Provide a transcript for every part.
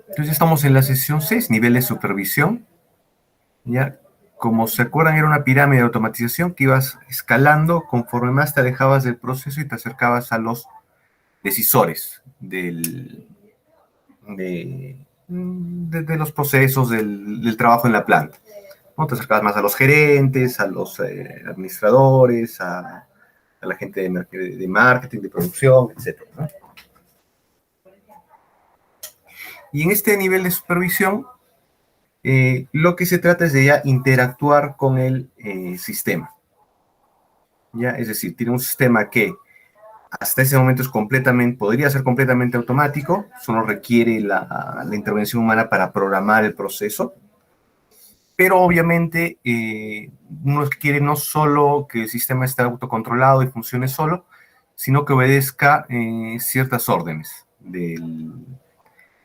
Entonces estamos en la sesión 6, nivel de supervisión. ¿Ya? Como se acuerdan, era una pirámide de automatización que ibas escalando conforme más te alejabas del proceso y te acercabas a los decisores de los procesos del trabajo en la planta, ¿no? Te acercabas más a los gerentes, a los administradores, a la gente de marketing, de producción, etc., ¿no? Y en este nivel de supervisión, lo que se trata es de ya interactuar con el sistema. ¿Ya? Es decir, tiene un sistema que hasta ese momento podría ser completamente automático, solo requiere la intervención humana para programar el proceso, pero obviamente uno quiere no solo que el sistema esté autocontrolado y funcione solo, sino que obedezca ciertas órdenes de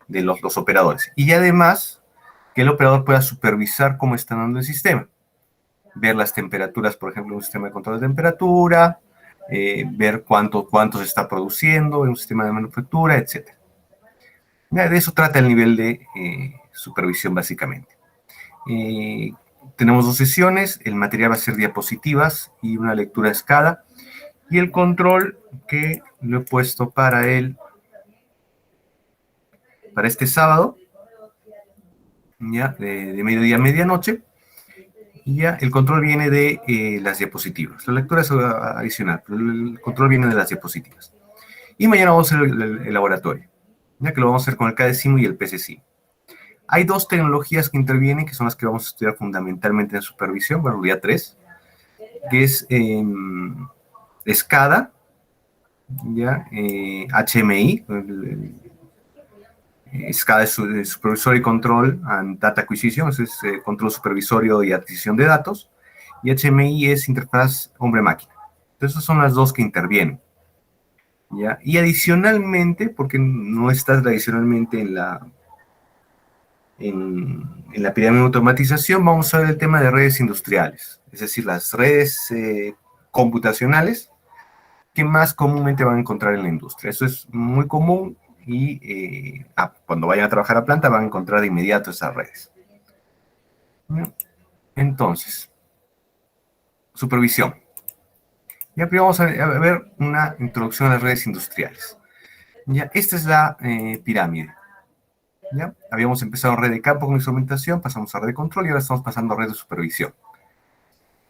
los operadores. Y además, que el operador pueda supervisar cómo está dando el sistema. Ver las temperaturas, por ejemplo, en un sistema de control de temperatura, ver cuánto se está produciendo en un sistema de manufactura, etc. De eso trata el nivel de supervisión, básicamente. Tenemos dos sesiones, el material va a ser diapositivas y una lectura a escala, y el control que lo he puesto para este sábado, ya, de mediodía a medianoche, y ya el control viene de las diapositivas. La lectura es adicional, pero el control viene de las diapositivas. Y mañana vamos a hacer el laboratorio, ya que lo vamos a hacer con el KDSIMO y el PCSIMO. Hay dos tecnologías que intervienen, que son las que vamos a estudiar fundamentalmente en supervisión, bueno, día 3, que es SCADA, ¿ya? HMI, SCADA es Supervisory Control and Data Acquisition, es control supervisorio y adquisición de datos, y HMI es interfaz hombre-máquina. Entonces, esas son las dos que intervienen. ¿Ya? Y adicionalmente, porque no está tradicionalmente en la pirámide de automatización, vamos a ver el tema de redes industriales, es decir, las redes computacionales que más comúnmente van a encontrar en la industria. Eso es muy común y cuando vayan a trabajar a planta van a encontrar de inmediato esas redes. Entonces, supervisión. Ya primero vamos a ver una introducción a las redes industriales. Ya, esta es la pirámide. ¿Ya? Habíamos empezado en red de campo con instrumentación, pasamos a red de control y ahora estamos pasando a red de supervisión.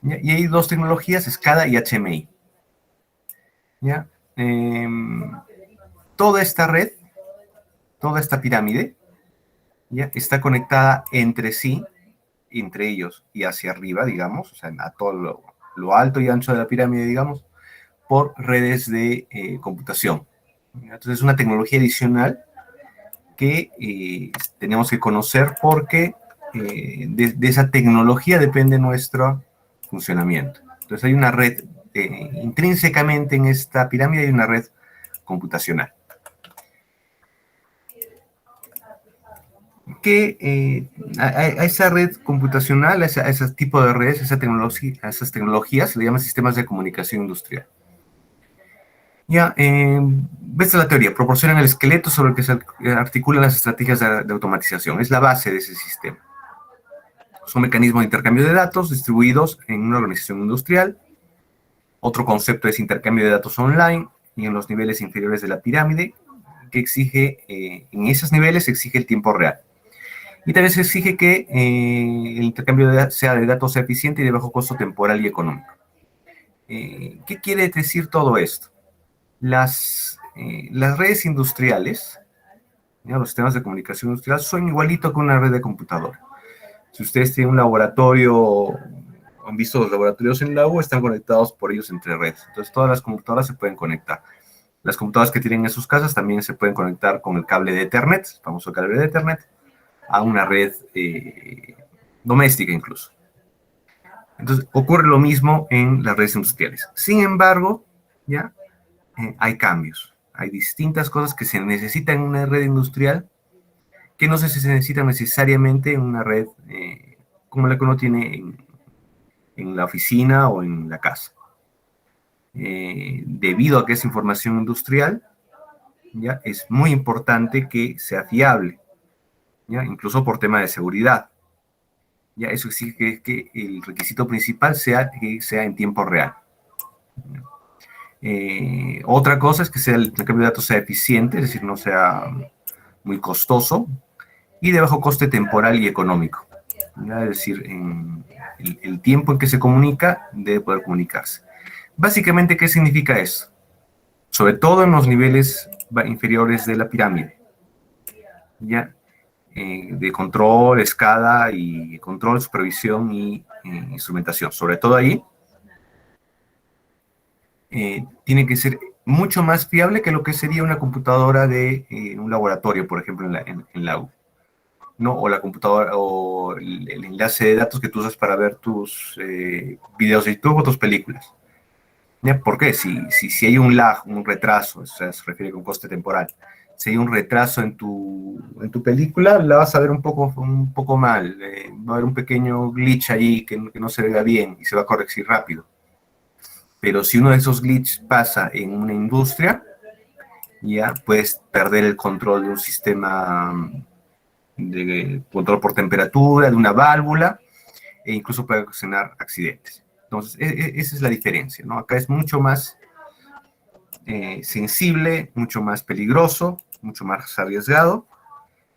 ¿Ya? Y hay dos tecnologías, SCADA y HMI. ¿Ya? Toda esta red, toda esta pirámide, ¿ya? Está conectada entre sí, entre ellos y hacia arriba, digamos, o sea, a todo lo alto y ancho de la pirámide, digamos, por redes de computación. Entonces es una tecnología adicional que tenemos que conocer porque de esa tecnología depende nuestro funcionamiento. Entonces hay una red, intrínsecamente en esta pirámide hay una red computacional. Que a esa red computacional, a ese tipo de redes, a esas tecnologías, se le llaman sistemas de comunicación industrial. Ya, esta es la teoría, proporcionan el esqueleto sobre el que se articulan las estrategias de automatización, es la base de ese sistema. Son mecanismos de intercambio de datos distribuidos en una organización industrial. Otro concepto es intercambio de datos online y en los niveles inferiores de la pirámide, que exige, en esos niveles se exige el tiempo real. Y también se exige que el intercambio de datos sea eficiente y de bajo costo temporal y económico. ¿Qué quiere decir todo esto? Las redes industriales, ¿ya? Los sistemas de comunicación industrial son igualitos que una red de computadora. Si ustedes tienen un laboratorio, han visto los laboratorios en la U, están conectados por ellos entre redes. Entonces todas las computadoras se pueden conectar. Las computadoras que tienen en sus casas también se pueden conectar con el cable de Ethernet, el famoso cable de Ethernet, a una red doméstica incluso. Entonces ocurre lo mismo en las redes industriales. Sin embargo, ya hay cambios. Hay distintas cosas que se necesitan en una red industrial que no se necesitan necesariamente en una red como la que uno tiene en la oficina o en la casa. Debido a que es información industrial, ¿ya? Es muy importante que sea fiable, ¿ya? Incluso por tema de seguridad. ¿Ya? Eso exige que el requisito principal sea que sea en tiempo real. Otra cosa es que sea el cambio de datos sea eficiente, es decir, no sea muy costoso y de bajo coste temporal y económico. ¿Ya? Es decir, el tiempo en que se comunica debe poder comunicarse. Básicamente, ¿qué significa eso? Sobre todo en los niveles inferiores de la pirámide, ¿ya? De control, escala y control, supervisión y instrumentación. Sobre todo ahí, tiene que ser mucho más fiable que lo que sería una computadora de un laboratorio, por ejemplo, en la U, ¿no? O la computadora, o el enlace de datos que tú usas para ver tus videos de YouTube o tus películas. ¿Ya? ¿Por qué? Si hay un lag, un retraso, o sea, se refiere con coste temporal, si hay un retraso en tu película, la vas a ver un poco mal, va a haber un pequeño glitch ahí que no se vea bien y se va a corregir rápido. Pero si uno de esos glitches pasa en una industria, ya puedes perder el control de un sistema de control por temperatura, de una válvula, e incluso puede ocasionar accidentes. Entonces, esa es la diferencia, ¿no? Acá es mucho más sensible, mucho más peligroso, mucho más arriesgado.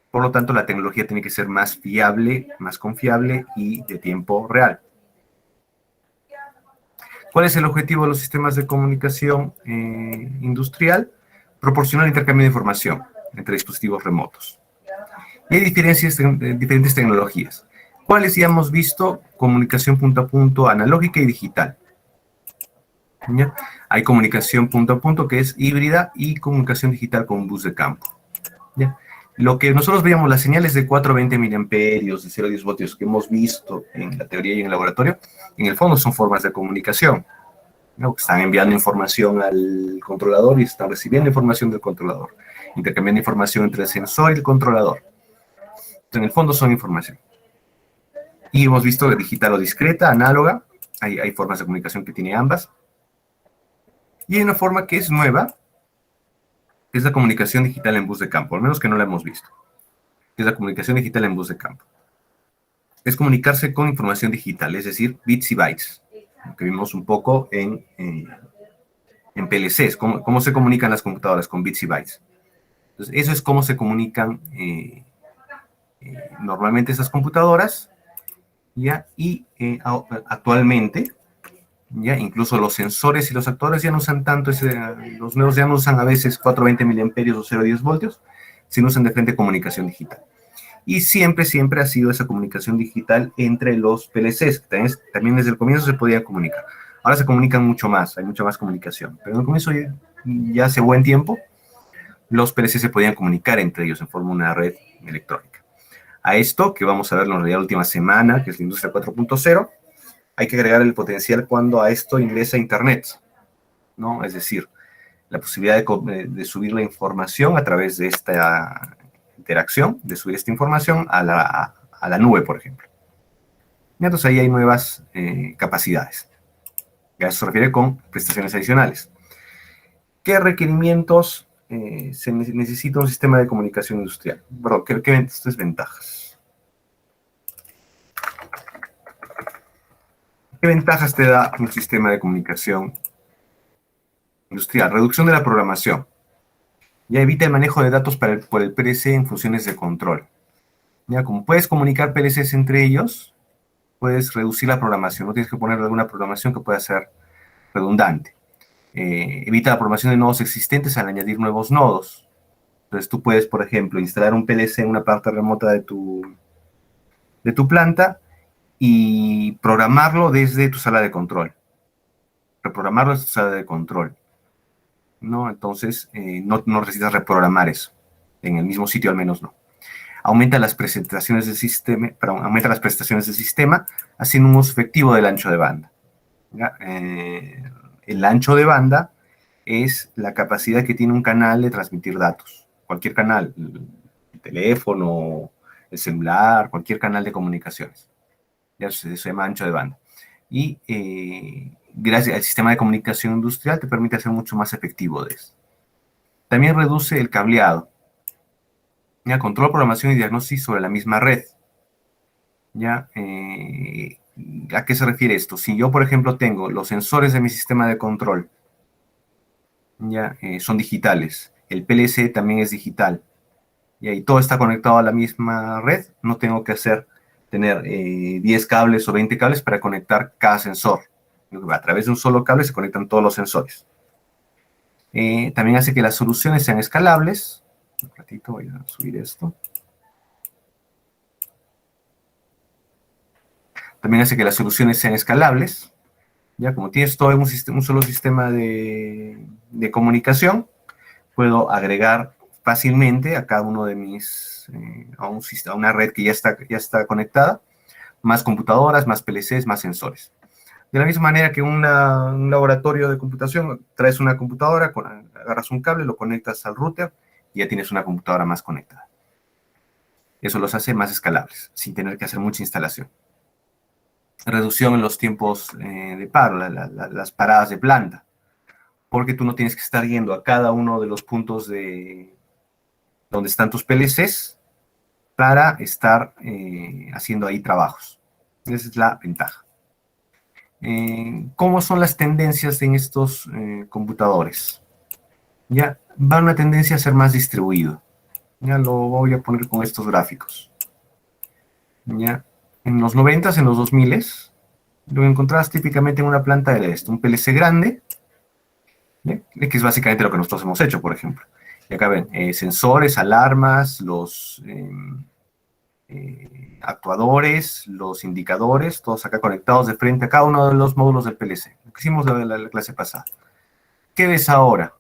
Por lo tanto, la tecnología tiene que ser más fiable, más confiable y de tiempo real. ¿Cuál es el objetivo de los sistemas de comunicación industrial? Proporcionar intercambio de información entre dispositivos remotos. Y hay diferentes tecnologías. ¿Cuáles ya hemos visto? Comunicación punto a punto analógica y digital. ¿Ya? Hay comunicación punto a punto que es híbrida y comunicación digital con bus de campo. ¿Ya? Lo que nosotros veíamos, las señales de 420 miliamperios, de 0 a 10 voltios que hemos visto en la teoría y en el laboratorio, en el fondo son formas de comunicación, ¿no? Están enviando información al controlador y están recibiendo información del controlador, intercambiando información entre el sensor y el controlador. Entonces, en el fondo son información. Y hemos visto digital o discreta, análoga, hay formas de comunicación que tiene ambas. Y hay una forma que es nueva, que es la comunicación digital en bus de campo, al menos que no la hemos visto, que es la comunicación digital en bus de campo. Es comunicarse con información digital, es decir, bits y bytes, lo que vimos un poco en PLCs, cómo se comunican las computadoras con bits y bytes. Entonces, eso es cómo se comunican normalmente esas computadoras, ¿ya? Y actualmente, ¿ya? Incluso los sensores y los actuadores ya no usan tanto, los nuevos ya no usan a veces 420 miliamperios o 0,10 voltios, sino usan de frente comunicación digital. Y siempre ha sido esa comunicación digital entre los PLCs, que también desde el comienzo se podía comunicar. Ahora se comunican mucho más, hay mucha más comunicación. Pero en el comienzo, ya hace buen tiempo, los PLCs se podían comunicar entre ellos en forma de una red electrónica. A esto, que vamos a ver en la última semana, que es la industria 4.0, hay que agregar el potencial cuando a esto ingresa Internet, ¿no? Es decir, la posibilidad de subir la información a través de esta interacción, de subir esta información a la nube, por ejemplo. Y entonces ahí hay nuevas capacidades. A eso se refiere con prestaciones adicionales. ¿Qué requerimientos se necesita un sistema de comunicación industrial? Perdón, ¿qué desventajas? ¿Qué ventajas te da un sistema de comunicación industrial? Reducción de la programación. Ya evita el manejo de datos por el PLC en funciones de control. Ya, como puedes comunicar PLCs entre ellos, puedes reducir la programación. No tienes que poner alguna programación que pueda ser redundante. Evita la programación de nodos existentes al añadir nuevos nodos. Entonces tú puedes, por ejemplo, instalar un PLC en una parte remota de tu planta y programarlo desde tu sala de control. Reprogramarlo desde tu sala de control, ¿no? Entonces, no necesitas reprogramar eso. En el mismo sitio al menos no. Aumenta las prestaciones del sistema, haciendo un uso efectivo del ancho de banda. El ancho de banda es la capacidad que tiene un canal de transmitir datos. Cualquier canal, el teléfono, el celular, cualquier canal de comunicaciones. Ya se llama ancho de banda. Y gracias al sistema de comunicación industrial te permite hacer mucho más efectivo de eso. También reduce el cableado. Ya, control, programación y diagnóstico sobre la misma red. ¿Ya? ¿A qué se refiere esto? Si yo, por ejemplo, tengo los sensores de mi sistema de control, ¿ya? Son digitales, el PLC también es digital, ¿ya? Y todo está conectado a la misma red, no tengo que tener 10 cables o 20 cables para conectar cada sensor. A través de un solo cable se conectan todos los sensores. También hace que las soluciones sean escalables. Un ratito voy a subir esto. También hace que las soluciones sean escalables. Ya, como tienes todo en un solo sistema de comunicación, puedo agregar fácilmente a cada uno de mis, a una red que ya está conectada, más computadoras, más PLCs, más sensores. De la misma manera que un laboratorio de computación, traes una computadora, agarras un cable, lo conectas al router y ya tienes una computadora más conectada. Eso los hace más escalables, sin tener que hacer mucha instalación. Reducción en los tiempos de paro, las paradas de planta, porque tú no tienes que estar yendo a cada uno de los puntos de donde están tus PLCs para estar haciendo ahí trabajos. Esa es la ventaja. ¿Cómo son las tendencias en estos computadores? Ya va una tendencia a ser más distribuido. Ya lo voy a poner con estos gráficos. Ya en los 90s, en los 2000s, lo encontrabas típicamente en una planta de esto, un PLC grande, ¿ya? Que es básicamente lo que nosotros hemos hecho, por ejemplo. Y acá ven, sensores, alarmas, los actuadores, los indicadores, todos acá conectados de frente a cada uno de los módulos del PLC. Lo que hicimos la clase pasada. ¿Qué ves ahora?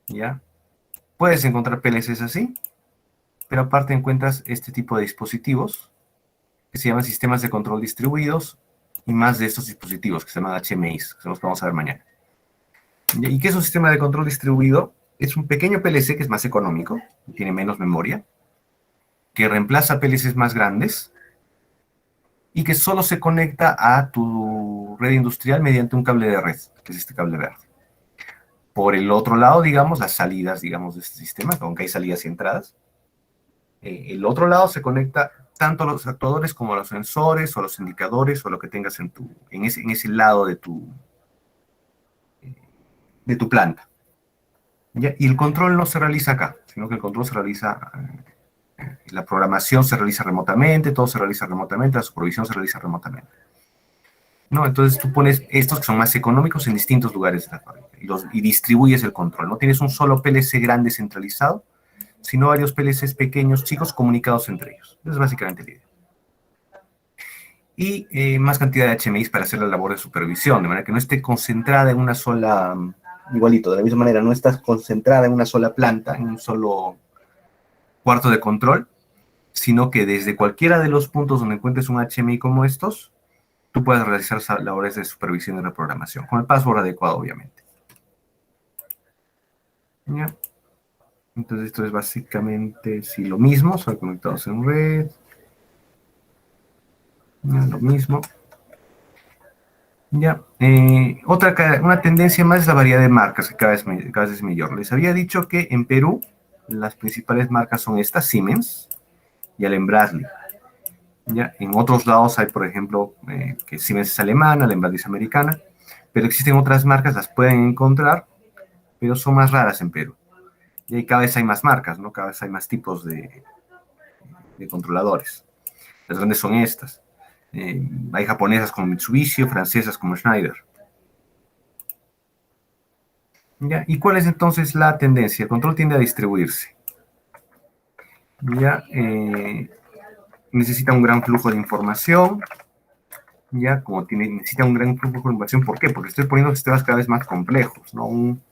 ¿Ya? Puedes encontrar PLCs así, pero aparte encuentras este tipo de dispositivos que se llaman sistemas de control distribuidos y más de estos dispositivos que se llaman HMIs, que los vamos a ver mañana. ¿Y qué es un sistema de control distribuido? Es un pequeño PLC que es más económico, tiene menos memoria, que reemplaza PLCs más grandes y que solo se conecta a tu red industrial mediante un cable de red, que es este cable verde. Por el otro lado, digamos, las salidas, digamos, de este sistema, aunque hay salidas y entradas, el otro lado se conecta tanto a los actuadores como a los sensores o a los indicadores o lo que tengas en ese lado de tu planta. ¿Ya? Y el control no se realiza acá, sino que el control se realiza, la programación se realiza remotamente, todo se realiza remotamente, la supervisión se realiza remotamente. ¿No? Entonces tú pones estos que son más económicos en distintos lugares de la fábrica y distribuyes el control. No tienes un solo PLC grande centralizado, sino varios PLCs pequeños, chicos, comunicados entre ellos. Esa es básicamente la idea. Y más cantidad de HMIs para hacer la labor de supervisión, de manera que no esté concentrada en una sola, igualito, de la misma manera, no estás concentrada en una sola planta, en un solo cuarto de control, sino que desde cualquiera de los puntos donde encuentres un HMI como estos, tú puedes realizar labores de supervisión y reprogramación, con el password adecuado, obviamente. ¿Ya? Entonces esto es básicamente sí, lo mismo, son conectados en red. ¿Ya? Lo mismo. Ya. Una tendencia más es la variedad de marcas, que cada vez es mayor. Les había dicho que en Perú las principales marcas son estas, Siemens y Allen Bradley. ¿Ya? En otros lados hay, por ejemplo, que Siemens es alemana, Allen Bradley es americana, pero existen otras marcas, las pueden encontrar, pero son más raras en Perú. Y ahí cada vez hay más marcas, ¿no? Cada vez hay más tipos de controladores. Las grandes son estas. Hay japonesas como Mitsubishi, francesas como Schneider. ¿Ya? ¿Y cuál es entonces la tendencia? El control tiende a distribuirse. ¿Ya? Necesita un gran flujo de información. ¿Ya? Necesita un gran flujo de información. ¿Por qué? Porque estoy poniendo sistemas cada vez más complejos, ¿no? Un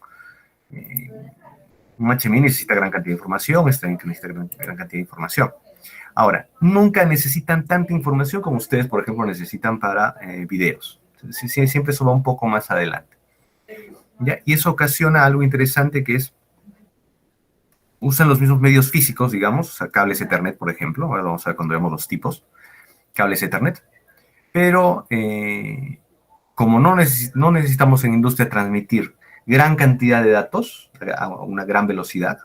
HMI necesita gran cantidad de información, este necesita gran cantidad de información. Ahora, nunca necesitan tanta información como ustedes, por ejemplo, necesitan para videos. Siempre eso va un poco más adelante. ¿Ya? Y eso ocasiona algo interesante que es, usan los mismos medios físicos, digamos, o sea, cables Ethernet, por ejemplo, ahora vamos a ver cuando vemos los tipos, cables Ethernet, pero como no necesitamos en industria transmitir gran cantidad de datos a una gran velocidad,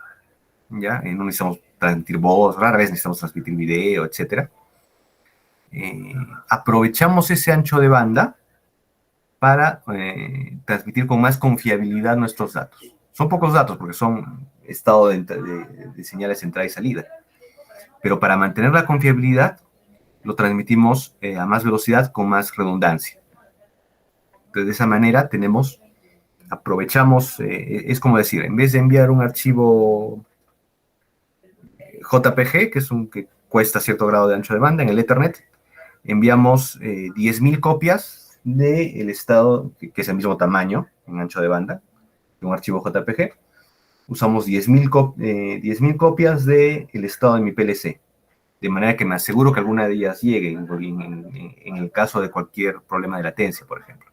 ¿ya? No necesitamos transmitir voz, rara vez necesitamos transmitir video, etcétera. Aprovechamos ese ancho de banda para transmitir con más confiabilidad nuestros datos. Son pocos datos porque son estado de señales de entrada y salida, pero para mantener la confiabilidad lo transmitimos a más velocidad con más redundancia. Entonces, de esa manera aprovechamos, es como decir, en vez de enviar un archivo JPG, que cuesta cierto grado de ancho de banda en el Ethernet, enviamos 10.000 copias del estado, que es el mismo tamaño en ancho de banda, de un archivo JPG. Usamos 10.000 copias del estado de mi PLC, de manera que me aseguro que alguna de ellas llegue en el caso de cualquier problema de latencia, por ejemplo.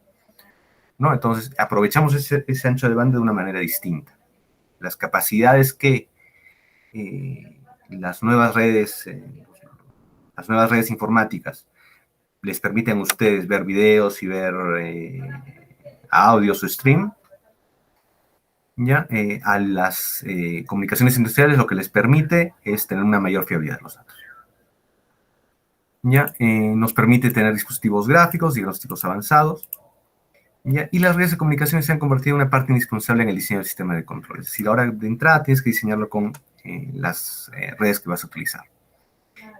¿No? Entonces, aprovechamos ese ancho de banda de una manera distinta. Las capacidades que las nuevas redes informáticas les permiten a ustedes ver videos y ver audios o stream, ¿ya? A las comunicaciones industriales lo que les permite es tener una mayor fiabilidad de los datos. ¿Ya? Nos permite tener dispositivos gráficos, diagnósticos avanzados, ¿ya? Y las redes de comunicaciones se han convertido en una parte indispensable en el diseño del sistema de control. Es decir, ahora de entrada tienes que diseñarlo con las redes que vas a utilizar.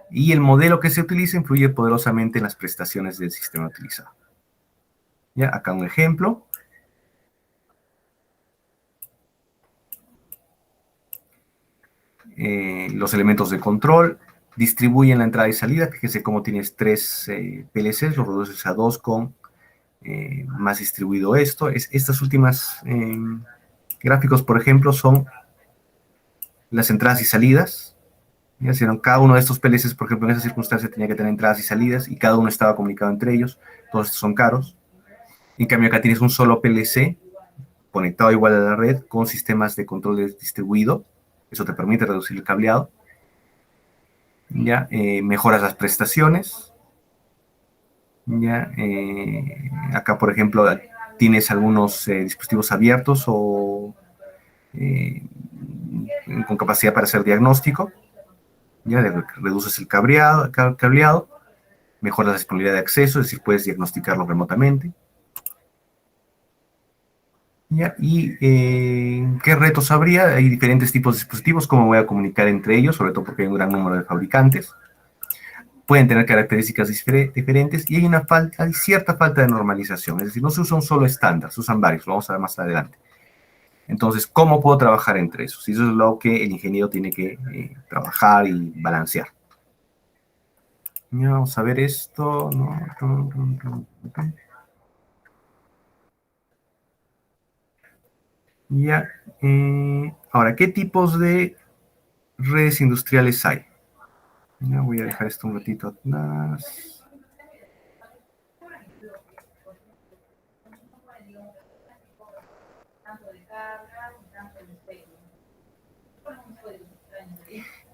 Y el modelo que se utiliza influye poderosamente en las prestaciones del sistema utilizado. ¿Ya? Acá un ejemplo. Los elementos de control distribuyen la entrada y salida. Fíjese cómo tienes 3 PLCs, lo reduces a 2 con más distribuido esto. Estas últimas gráficos, por ejemplo, son las entradas y salidas. ¿Ya? Cada uno de estos PLCs, por ejemplo, en esa circunstancia tenía que tener entradas y salidas y cada uno estaba comunicado entre ellos. Todos estos son caros. En cambio, acá tienes un solo PLC conectado igual a la red con sistemas de control distribuido. Eso te permite reducir el cableado. ¿Ya? Mejoras las prestaciones. ¿Ya? Acá, por ejemplo, tienes algunos dispositivos abiertos o con capacidad para hacer diagnóstico. ¿Ya? Reduces el cableado, mejoras la disponibilidad de acceso, es decir, puedes diagnosticarlo remotamente. ¿Ya? ¿Y qué retos habría? Hay diferentes tipos de dispositivos, cómo voy a comunicar entre ellos, sobre todo porque hay un gran número de fabricantes. Pueden tener características diferentes y hay cierta falta de normalización, es decir, no se usa un solo estándar, se usan varios, lo vamos a ver más adelante. Entonces, ¿cómo puedo trabajar entre esos? Y eso es lo que el ingeniero tiene que trabajar y balancear. Ya, vamos a ver esto. Ya. Ahora, ¿qué tipos de redes industriales hay? Ya, voy a dejar esto un ratito atrás.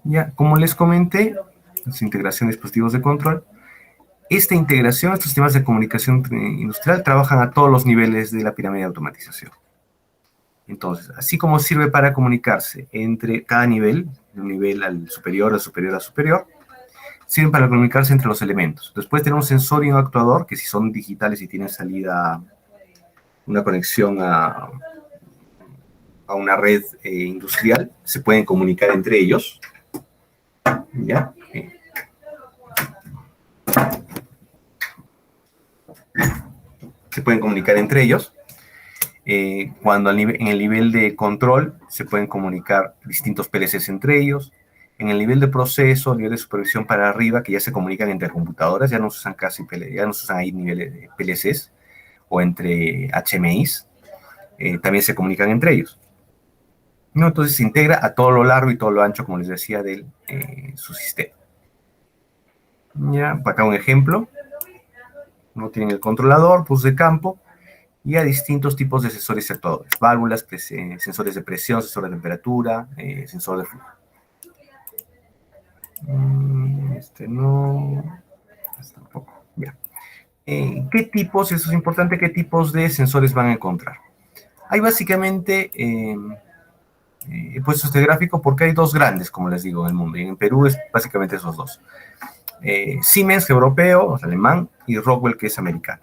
Ya, como les comenté, es integración de dispositivos de control. Esta integración, estos sistemas de comunicación industrial trabajan a todos los niveles de la pirámide de automatización. Entonces, así como sirve para comunicarse entre cada nivel, de un nivel al superior, al superior, sirven para comunicarse entre los elementos. Después tenemos un sensor y un actuador, que si son digitales y tienen salida, una conexión a una red industrial, se pueden comunicar entre ellos. ¿Ya? Se pueden comunicar entre ellos. Cuando en el nivel de control se pueden comunicar distintos PLCs entre ellos. En el nivel de proceso, nivel de supervisión para arriba, que ya se comunican entre computadoras, ya no se usan ya no se usan ahí niveles de PLCs o entre HMIs, también se comunican entre ellos. ¿No? Entonces se integra a todo lo largo y todo lo ancho, como les decía, de su sistema. Ya, para acá un ejemplo. No tienen el controlador, pues de campo, y a distintos tipos de sensores y actuadores, válvulas, sensores de presión, sensor de temperatura, sensor de flujo. Este no, este tampoco, ya. ¿Qué tipos, eso es importante, qué tipos de sensores van a encontrar? Hay básicamente, he puesto este gráfico porque hay dos grandes, como les digo, en el mundo. Y en Perú es básicamente esos dos. Siemens, europeo, o sea, alemán, y Rockwell, que es americano.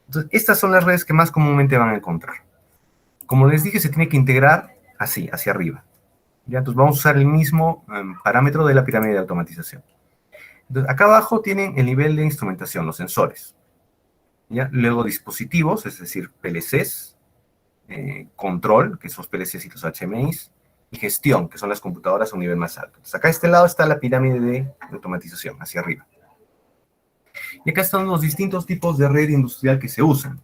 Entonces, estas son las redes que más comúnmente van a encontrar. Como les dije, se tiene que integrar así, hacia arriba. ¿Ya? Entonces vamos a usar el mismo parámetro de la pirámide de automatización. Entonces, acá abajo tienen el nivel de instrumentación, los sensores. ¿Ya? Luego dispositivos, es decir, PLCs, control, que son los PLCs y los HMIs, y gestión, que son las computadoras a un nivel más alto. Entonces, acá a este lado está la pirámide de automatización, hacia arriba. Y acá están los distintos tipos de red industrial que se usan.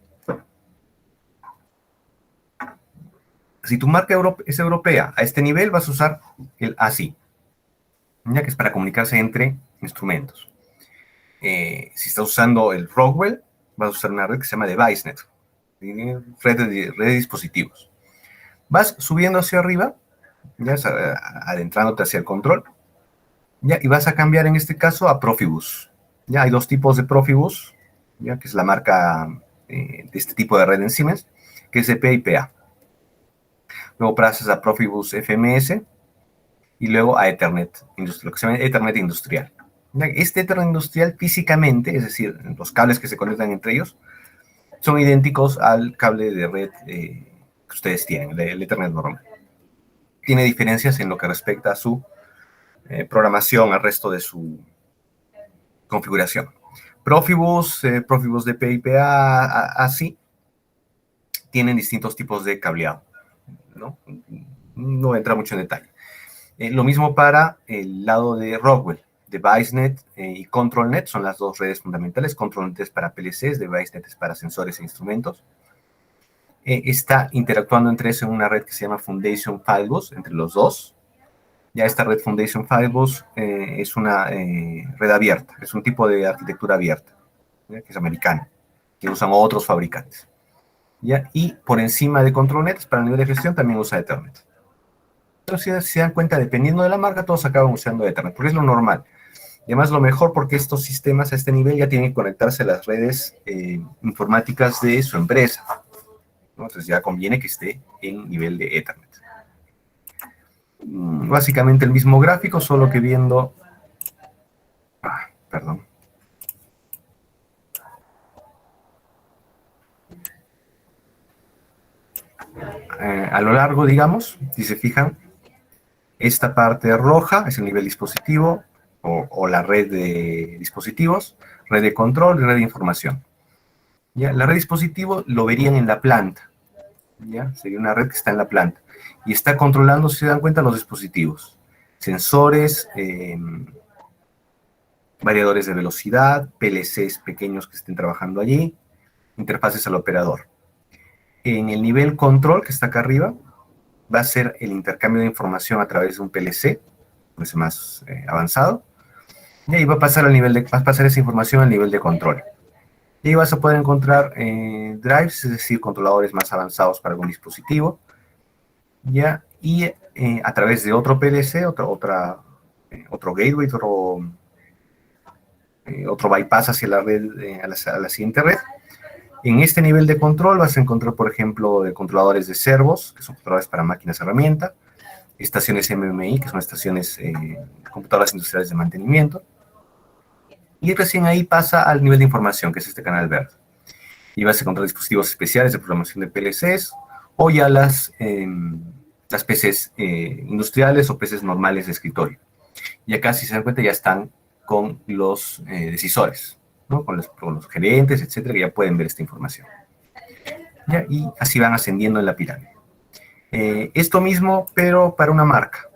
Si tu marca es europea, a este nivel vas a usar el ASI, ya que es para comunicarse entre instrumentos. Si estás usando el Rockwell, vas a usar una red que se llama DeviceNet, red de dispositivos. Vas subiendo hacia arriba, ya adentrándote hacia el control, ya, y vas a cambiar en este caso a Profibus. Ya hay dos tipos de Profibus, ya, que es la marca de este tipo de red en Siemens, que es EP y PA. Luego pasas a Profibus FMS y luego a Ethernet industrial, lo que se llama Ethernet industrial. Este Ethernet industrial físicamente, es decir, los cables que se conectan entre ellos, son idénticos al cable de red que ustedes tienen, el Ethernet normal. Tiene diferencias en lo que respecta a su programación, al resto de su configuración. Profibus, Profibus DP y PA, así, tienen distintos tipos de cableado. No entra mucho en detalle. Lo mismo para el lado de Rockwell. DeviceNet y ControlNet son las dos redes fundamentales. ControlNet es para PLCs, DeviceNet es para sensores e instrumentos. Está interactuando entre eso en una red que se llama Foundation Filebus, entre los dos. Ya esta red Foundation Filebus es una red abierta, es un tipo de arquitectura abierta, que es americana, que usan otros fabricantes. ¿Ya? Y por encima de ControlNet, para el nivel de gestión, también usa Ethernet. Pero si se dan cuenta, dependiendo de la marca, todos acaban usando Ethernet, porque es lo normal. Y además lo mejor porque estos sistemas a este nivel ya tienen que conectarse a las redes informáticas de su empresa, ¿no? Entonces ya conviene que esté en nivel de Ethernet. Básicamente el mismo gráfico, solo que viendo... perdón. A lo largo, digamos, si se fijan, esta parte roja es el nivel dispositivo o la red de dispositivos, red de control y red de información. ¿Ya? La red de dispositivo lo verían en la planta. ¿Ya? Sería una red que está en la planta. Y está controlando, si se dan cuenta, los dispositivos. Sensores, variadores de velocidad, PLCs pequeños que estén trabajando allí, interfaces al operador. En el nivel control, que está acá arriba, va a ser el intercambio de información a través de un PLC, pues más avanzado, y ahí va a pasar esa información al nivel de control. Y ahí vas a poder encontrar drives, es decir, controladores más avanzados para algún dispositivo, ¿ya? Y a través de otro PLC, otro gateway, otro bypass hacia la red, a la siguiente red. En este nivel de control vas a encontrar, por ejemplo, controladores de servos, que son controladores para máquinas herramienta, estaciones MMI, que son estaciones computadoras industriales de mantenimiento, y recién ahí pasa al nivel de información, que es este canal verde. Y vas a encontrar dispositivos especiales de programación de PLCs, o ya las PCs industriales o PCs normales de escritorio. Y acá, si se dan cuenta, ya están con los decisores, ¿no? con los gerentes, etcétera, que ya pueden ver esta información. ¿Ya? Y así van ascendiendo en la pirámide. Esto mismo, pero para una marca.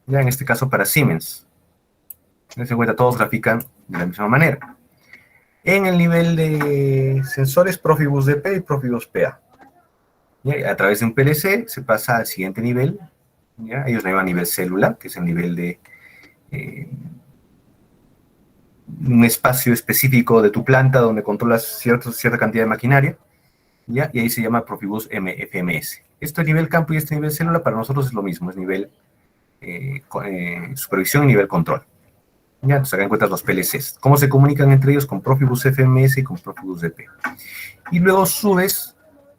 Ya en este caso para Siemens. Se cuenta, todos grafican de la misma manera. En el nivel de sensores, Profibus DP y Profibus PA. ¿Ya? A través de un PLC se pasa al siguiente nivel. ¿Ya? Ellos lo llaman nivel célula, que es el nivel de un espacio específico de tu planta donde controlas cierta cantidad de maquinaria, ¿ya? Y ahí se llama Profibus FMS. Este nivel campo y este nivel célula para nosotros es lo mismo, es nivel supervisión y nivel control. Ya, entonces acá encuentras los PLCs. ¿Cómo se comunican entre ellos? Con Profibus FMS y con Profibus DP. Y luego subes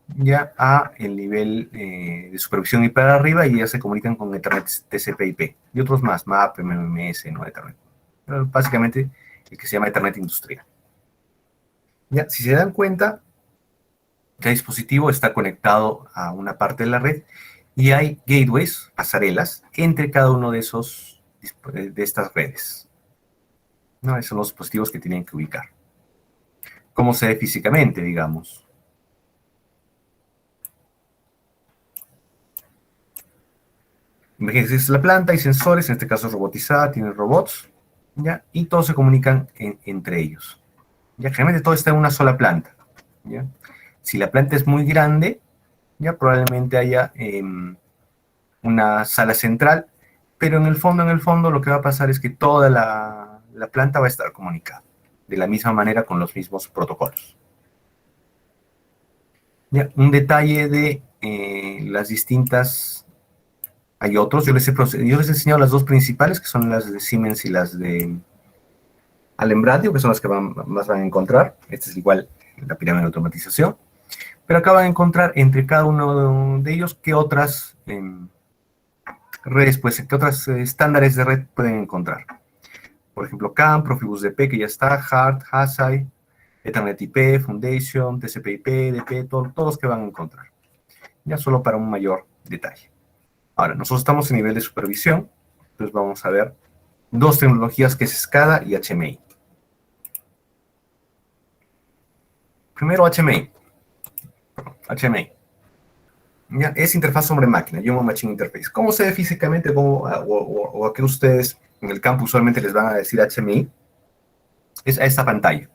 ya a el nivel de supervisión y para arriba, y ya se comunican con Ethernet TCP/IP y otros más, MAP, MMS, no Ethernet. Pero básicamente el que se llama Ethernet industrial. Ya, si se dan cuenta, cada dispositivo está conectado a una parte de la red y hay gateways, pasarelas, entre cada uno de estas redes. ¿No? Esos son los dispositivos que tienen que ubicar. ¿Cómo se ve físicamente, digamos? Imagínense, es la planta, hay sensores, en este caso es robotizada, tiene robots, ¿ya? Y todos se comunican entre ellos. ¿Ya? Generalmente todo está en una sola planta, ¿ya? Si la planta es muy grande, ya probablemente haya una sala central, pero en el fondo lo que va a pasar es que toda la planta va a estar comunicada, de la misma manera con los mismos protocolos. ¿Ya? Un detalle de las distintas... Hay otros, yo les he enseñado las dos principales, que son las de Siemens y las de Allen Bradley, que son las que más van a encontrar. Esta es igual la pirámide de automatización. Pero acá van a encontrar entre cada uno de ellos qué otras redes, pues, qué otros estándares de red pueden encontrar. Por ejemplo, CAN, Profibus DP, que ya está, HART, HASI, Ethernet IP, Foundation, TCP/IP, DP, todos los que van a encontrar. Ya solo para un mayor detalle. Ahora, nosotros estamos en nivel de supervisión, entonces vamos a ver dos tecnologías que es SCADA y HMI. Primero HMI. HMI. ¿Ya? Es interfaz hombre-máquina, Human Machine Interface. ¿Cómo se ve físicamente? O a qué ustedes en el campo usualmente les van a decir HMI? Es a esta pantalla.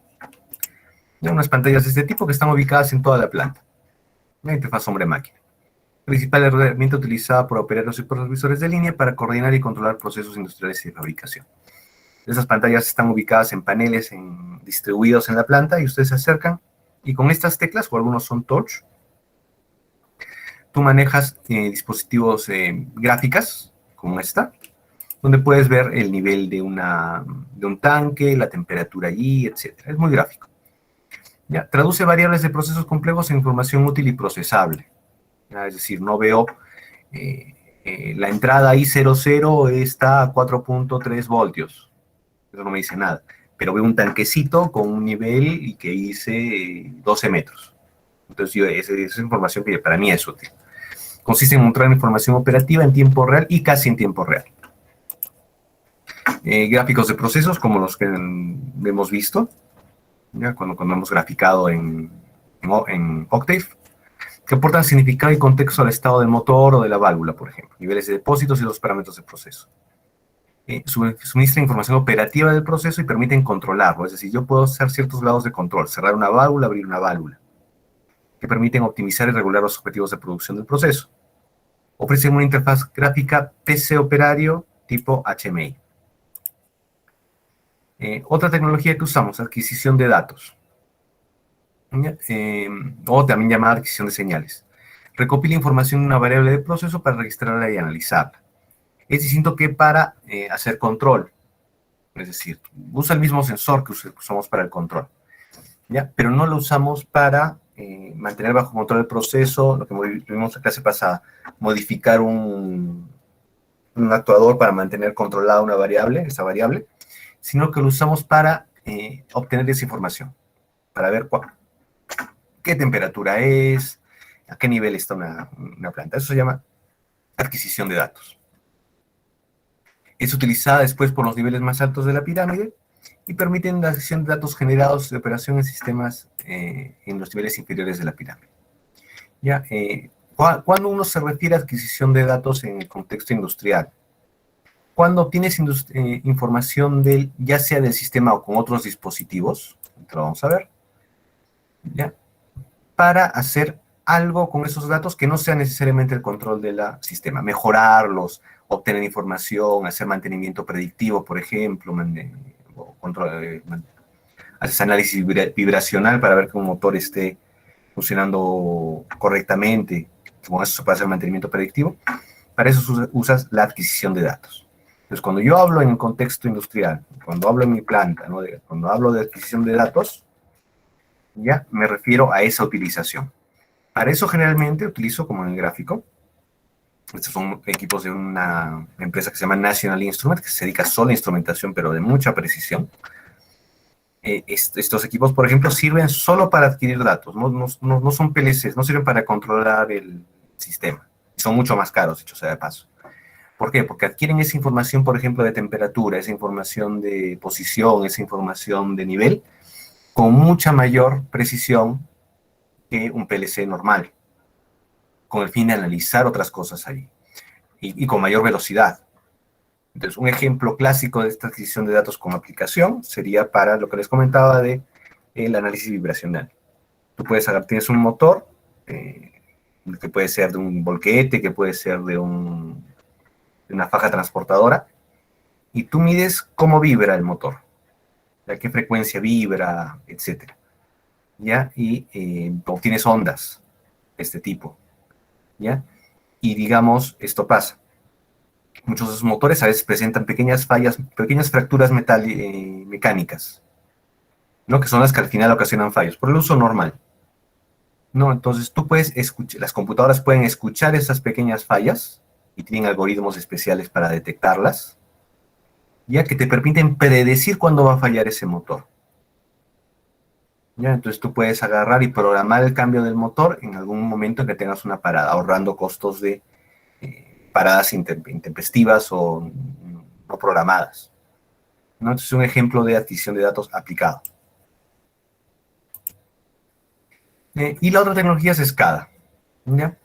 ¿Ya? Unas pantallas de este tipo que están ubicadas en toda la planta. La interfaz hombre-máquina. Principal herramienta utilizada por operarios y supervisores de línea para coordinar y controlar procesos industriales y de fabricación. Esas pantallas están ubicadas en paneles distribuidos en la planta y ustedes se acercan y con estas teclas, o algunos son touch, tú manejas dispositivos gráficas, como esta, donde puedes ver el nivel de un tanque, la temperatura allí, etc. Es muy gráfico. ¿Ya? Traduce variables de procesos complejos en información útil y procesable. ¿Ya? Es decir, no veo la entrada I00 está a 4.3 voltios. Eso no me dice nada. Pero veo un tanquecito con un nivel y que dice 12 metros. Entonces, esa es información que para mí es útil. Consiste en mostrar información operativa en tiempo real y casi en tiempo real. Gráficos de procesos como los que hemos visto, ¿ya? Cuando hemos graficado en Octave, que aportan significado y contexto al estado del motor o de la válvula, por ejemplo, niveles de depósitos y los parámetros de proceso. Suministra información operativa del proceso y permiten controlarlo, es decir, yo puedo hacer ciertos grados de control, cerrar una válvula, abrir una válvula, que permiten optimizar y regular los objetivos de producción del proceso. Ofrecen una interfaz gráfica PC operario tipo HMI. Otra tecnología que usamos, adquisición de datos, o también llamada adquisición de señales. Recopila información en una variable de proceso para registrarla y analizarla. Es distinto que para hacer control, es decir, usa el mismo sensor que usamos para el control, ¿ya? Pero no lo usamos para mantener bajo control el proceso, lo que vimos en la clase pasada, modificar un actuador para mantener controlada una variable, esa variable, sino que lo usamos para obtener esa información, para ver qué temperatura es, a qué nivel está una planta. Eso se llama adquisición de datos. Es utilizada después por los niveles más altos de la pirámide y permiten la adquisición de datos generados de operación en sistemas en los niveles inferiores de la pirámide. ¿Ya? ¿Cuándo uno se refiere a adquisición de datos en el contexto industrial? Cuando obtienes información ya sea del sistema o con otros dispositivos, lo vamos a ver, ¿ya? Para hacer algo con esos datos que no sea necesariamente el control del sistema, mejorarlos, obtener información, hacer mantenimiento predictivo, por ejemplo, haces análisis vibracional para ver que un motor esté funcionando correctamente, con eso se puede hacer mantenimiento predictivo. Para eso usas la adquisición de datos. Entonces, cuando yo hablo en el contexto industrial, cuando hablo en mi planta, ¿no? Cuando hablo de adquisición de datos, ya me refiero a esa utilización. Para eso generalmente utilizo, como en el gráfico, estos son equipos de una empresa que se llama National Instrument, que se dedica solo a instrumentación, pero de mucha precisión. Estos equipos, por ejemplo, sirven solo para adquirir datos, no son PLCs, no sirven para controlar el sistema. Son mucho más caros, dicho sea de paso. ¿Por qué? Porque adquieren esa información, por ejemplo, de temperatura, esa información de posición, esa información de nivel, con mucha mayor precisión que un PLC normal, con el fin de analizar otras cosas ahí, y con mayor velocidad. Entonces, un ejemplo clásico de esta adquisición de datos como aplicación sería para lo que les comentaba de el análisis vibracional. Tú puedes agarrar, tienes un motor, que puede ser de un volquete, que puede ser de una faja transportadora, y tú mides cómo vibra el motor, a qué frecuencia vibra, etcétera. ¿Ya? Y obtienes ondas de este tipo. ¿Ya? Y digamos, esto pasa. Muchos de esos motores a veces presentan pequeñas fallas, pequeñas fracturas mecánicas, ¿no? Que son las que al final ocasionan fallos, por el uso normal. ¿No? Entonces tú puedes escuchar, las computadoras pueden escuchar esas pequeñas fallas y tienen algoritmos especiales para detectarlas, ya que te permiten predecir cuándo va a fallar ese motor. ¿Ya? Entonces tú puedes agarrar y programar el cambio del motor en algún momento en que tengas una parada, ahorrando costos de paradas intempestivas o no programadas, ¿no? Entonces es un ejemplo de adquisición de datos aplicado. Y la otra tecnología es SCADA. ¿Ya?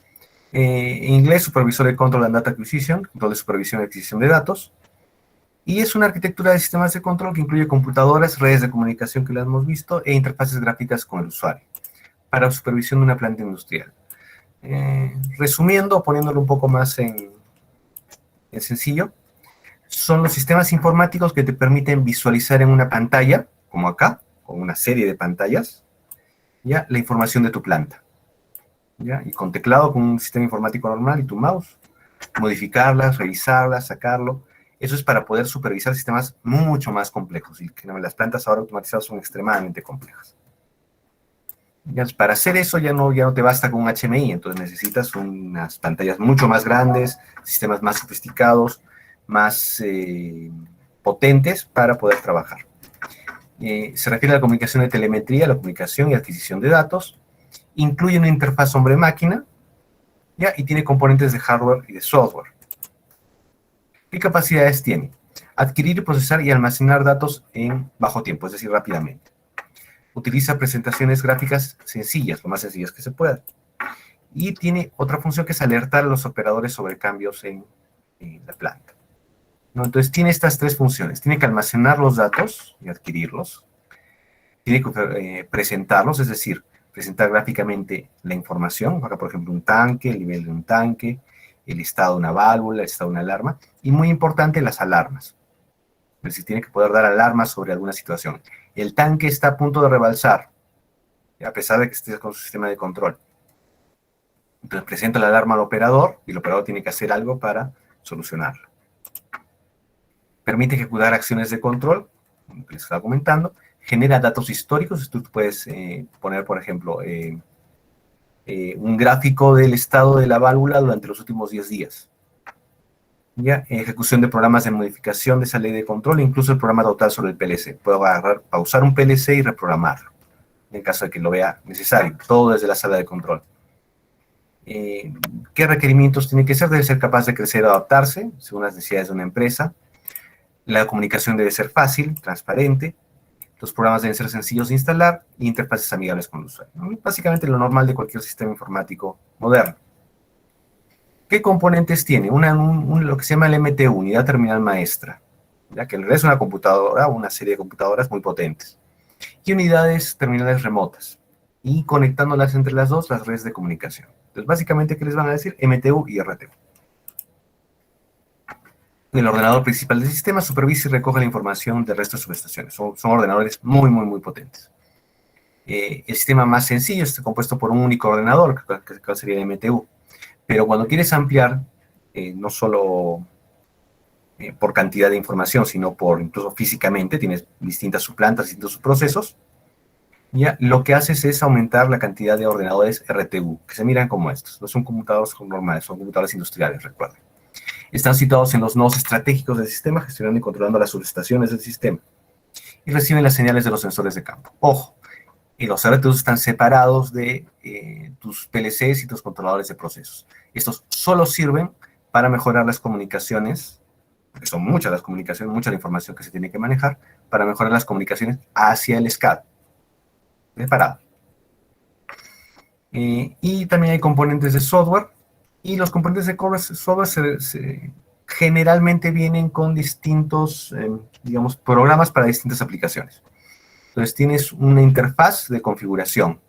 En inglés, Supervisory Control and Data Acquisition, control de supervisión y adquisición de datos. Y es una arquitectura de sistemas de control que incluye computadoras, redes de comunicación que las hemos visto, e interfaces gráficas con el usuario, para supervisión de una planta industrial. Resumiendo, poniéndolo un poco más en sencillo, son los sistemas informáticos que te permiten visualizar en una pantalla, como acá, con una serie de pantallas, ¿ya? La información de tu planta. ¿Ya? Y con teclado, con un sistema informático normal y tu mouse, modificarlas, revisarlas, sacarlo. Eso es para poder supervisar sistemas mucho más complejos, y que las plantas ahora automatizadas son extremadamente complejas. Ya, para hacer eso ya no te basta con un HMI, entonces necesitas unas pantallas mucho más grandes, sistemas más sofisticados, más potentes para poder trabajar. Se refiere a la comunicación de telemetría, la comunicación y adquisición de datos, incluye una interfaz hombre-máquina, ¿ya? Y tiene componentes de hardware y de software. ¿Qué capacidades tiene? Adquirir, procesar y almacenar datos en bajo tiempo, es decir, rápidamente. Utiliza presentaciones gráficas sencillas, lo más sencillas que se pueda. Y tiene otra función que es alertar a los operadores sobre cambios en la planta, ¿no? Entonces tiene estas tres funciones. Tiene que almacenar los datos y adquirirlos. Tiene que presentarlos, es decir, presentar gráficamente la información, acá por ejemplo un tanque, el nivel de un tanque, el estado de una válvula, el estado de una alarma, y muy importante, las alarmas. Es decir, tiene que poder dar alarmas sobre alguna situación. El tanque está a punto de rebalsar, a pesar de que esté con su sistema de control. Entonces presenta la alarma al operador, y el operador tiene que hacer algo para solucionarlo. Permite ejecutar acciones de control, como les estaba comentando, genera datos históricos. Tú puedes poner, por ejemplo, un gráfico del estado de la válvula durante los últimos 10 días. ¿Ya? Ejecución de programas de modificación de esa ley de control, incluso el programa total sobre el PLC. Puedo agarrar, pausar un PLC y reprogramarlo, en caso de que lo vea necesario, todo desde la sala de control. ¿Qué requerimientos tiene que ser? Debe ser capaz de crecer o adaptarse según las necesidades de una empresa. La comunicación debe ser fácil, transparente. Los programas deben ser sencillos de instalar y interfaces amigables con el usuario, ¿no? Básicamente lo normal de cualquier sistema informático moderno. ¿Qué componentes tiene? Lo que se llama el MTU, Unidad Terminal Maestra, ya que en realidad es una computadora, una serie de computadoras muy potentes. Y unidades terminales remotas. Y conectándolas entre las dos, las redes de comunicación. Entonces, básicamente, ¿qué les van a decir? MTU y RTU. El ordenador principal del sistema supervisa y recoge la información del resto de subestaciones. Son ordenadores muy, muy, muy potentes. El sistema más sencillo está compuesto por un único ordenador, que sería el MTU. Pero cuando quieres ampliar, no solo por cantidad de información, sino por incluso físicamente, tienes distintas subplantas, distintos subprocesos, Ya, lo que haces es aumentar la cantidad de ordenadores RTU, que se miran como estos. No son computadores normales, son computadores industriales, recuerden. Están situados en los nodos estratégicos del sistema, gestionando y controlando las subestaciones del sistema. Y reciben las señales de los sensores de campo. Ojo, y los RTUs están separados de tus PLCs y tus controladores de procesos. Estos solo sirven para mejorar las comunicaciones, porque son muchas las comunicaciones, mucha la información que se tiene que manejar, para mejorar las comunicaciones hacia el SCADA. Separado. Y también hay componentes de software, y los componentes de software generalmente vienen con distintos, digamos, programas para distintas aplicaciones. Entonces tienes una interfaz de configuración,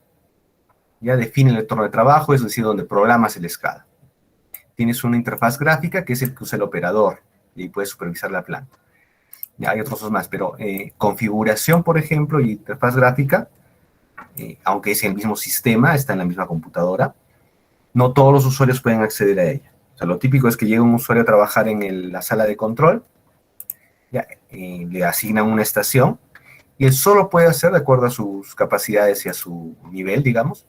ya define el entorno de trabajo, es decir, donde programas el SCADA. Tienes una interfaz gráfica, que es el que usa el operador, y puedes supervisar la planta. Ya hay otros más, pero configuración, por ejemplo, y interfaz gráfica, aunque es el mismo sistema, está en la misma computadora, no todos los usuarios pueden acceder a ella. O sea, lo típico es que llega un usuario a trabajar en la sala de control, ya, le asignan una estación, y él solo puede hacer, de acuerdo a sus capacidades y a su nivel, digamos,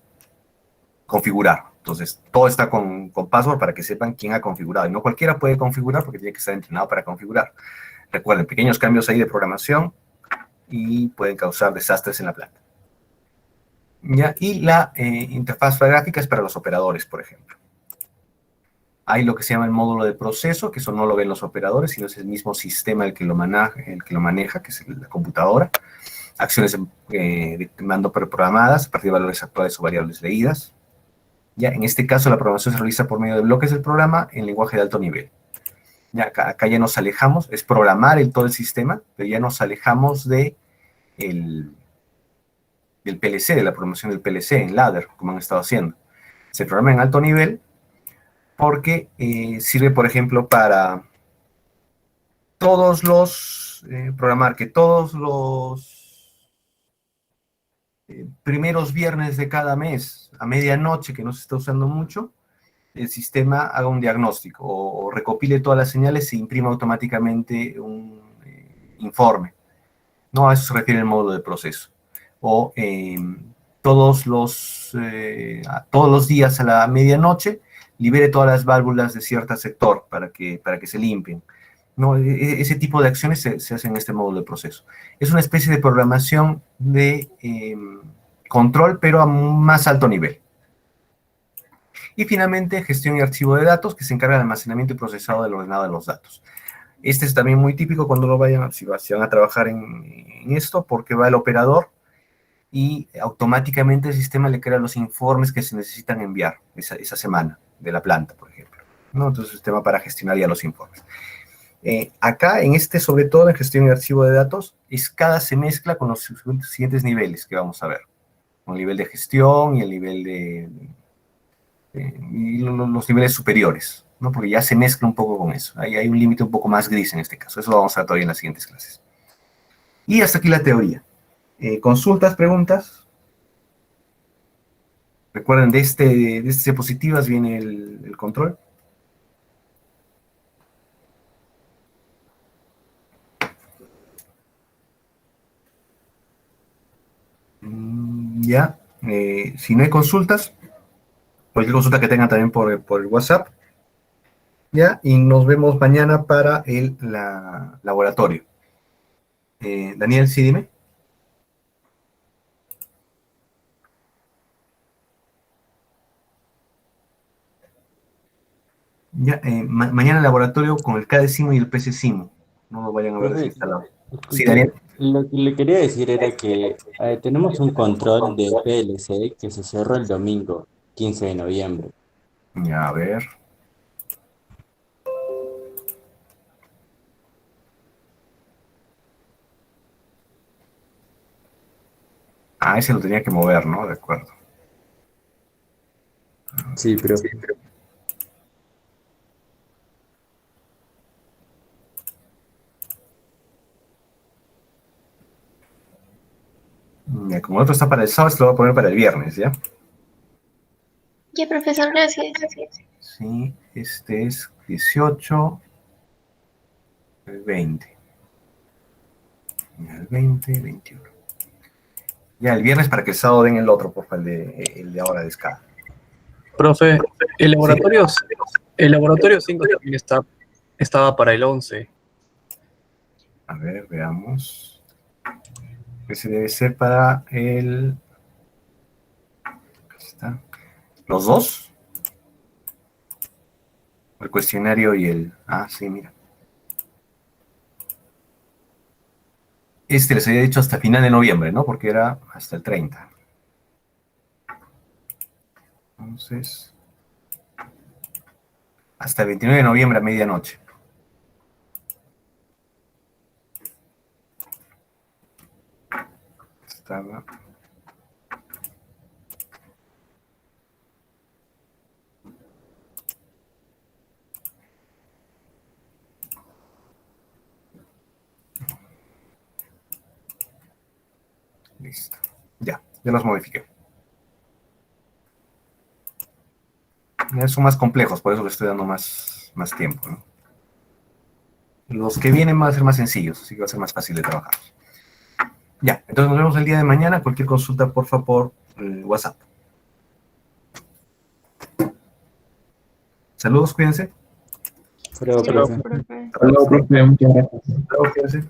configurar. Entonces, todo está con password para que sepan quién ha configurado. Y no cualquiera puede configurar porque tiene que estar entrenado para configurar. Recuerden, pequeños cambios ahí de programación y pueden causar desastres en la planta. ¿Ya? Y la interfaz gráfica es para los operadores, por ejemplo. Hay lo que se llama el módulo de proceso, que eso no lo ven los operadores, sino es el mismo sistema el que lo maneja, que es la computadora. Acciones de mando preprogramadas a partir de valores actuales o variables leídas. Ya, en este caso, la programación se realiza por medio de bloques del programa en lenguaje de alto nivel. Ya, acá ya nos alejamos, es programar todo el sistema, pero ya nos alejamos del PLC, de la programación del PLC en ladder, como han estado haciendo. Se programa en alto nivel porque sirve, por ejemplo, para programar que todos los primeros viernes de cada mes, a medianoche, que no se está usando mucho, el sistema haga un diagnóstico o recopile todas las señales e imprima automáticamente un informe. No, a eso se refiere el módulo de proceso. O todos los días a la medianoche libere todas las válvulas de cierto sector para que se limpien. No, ese tipo de acciones se hacen en este módulo de proceso. Es una especie de programación de control, pero a más alto nivel. Y finalmente, gestión y archivo de datos, que se encarga del almacenamiento y procesado del ordenado de los datos. Este es también muy típico cuando si van a trabajar en esto, porque va el operador y automáticamente el sistema le crea los informes que se necesitan enviar esa semana de la planta, por ejemplo. ¿No? Entonces, el sistema para gestionar ya los informes. Acá, sobre todo en gestión y archivo de datos, SCADA se mezcla con los siguientes niveles que vamos a ver. El nivel de gestión y el nivel y los niveles superiores, ¿no? Porque ya se mezcla un poco con eso. Hay un límite un poco más gris en este caso. Eso lo vamos a ver todavía en las siguientes clases. Y hasta aquí la teoría. Consultas, preguntas. Recuerden, de estas diapositivas viene el control. Ya. Si no hay consultas, cualquier consulta que tengan también por el WhatsApp. Ya, y nos vemos mañana para el laboratorio. Daniel, sí, dime. Ya, mañana el laboratorio con el KDSIMO y el PCSIMO. No lo vayan a ver Profe, desinstalado. Sí, disculpe, Daniel. lo que le quería decir era que tenemos un control de PLC que se cerró el domingo 15 de noviembre. Ya, a ver. Ah, ese lo tenía que mover, ¿no? De acuerdo. Sí, profe. Ya, como el otro está para el sábado, se lo voy a poner para el viernes, ¿ya? Ya, profesor, gracias. Sí, este es 18, el 20. El 20, 21. Ya, el viernes para que el sábado den el otro, por favor, el de ahora de escala. Profe, el Sí. laboratorio, el laboratorio 5 también estaba para el 11. A ver, veamos. Ese debe ser para el... Acá está. ¿Los dos? El cuestionario y el... Ah, sí, mira. Este les había dicho hasta final de noviembre, ¿no? Porque era hasta el 30. Entonces, hasta el 29 de noviembre a medianoche. Estaba... Listo. Ya los modifiqué. Ya son más complejos, por eso le estoy dando más tiempo, ¿no? Los que vienen van a ser más sencillos, así que va a ser más fácil de trabajar. Ya, entonces nos vemos el día de mañana. Cualquier consulta, por favor, por WhatsApp. Saludos, cuídense. Pero, Saludos, profe. profe. Hasta luego, profe, muchas gracias. Saludos, cuídense.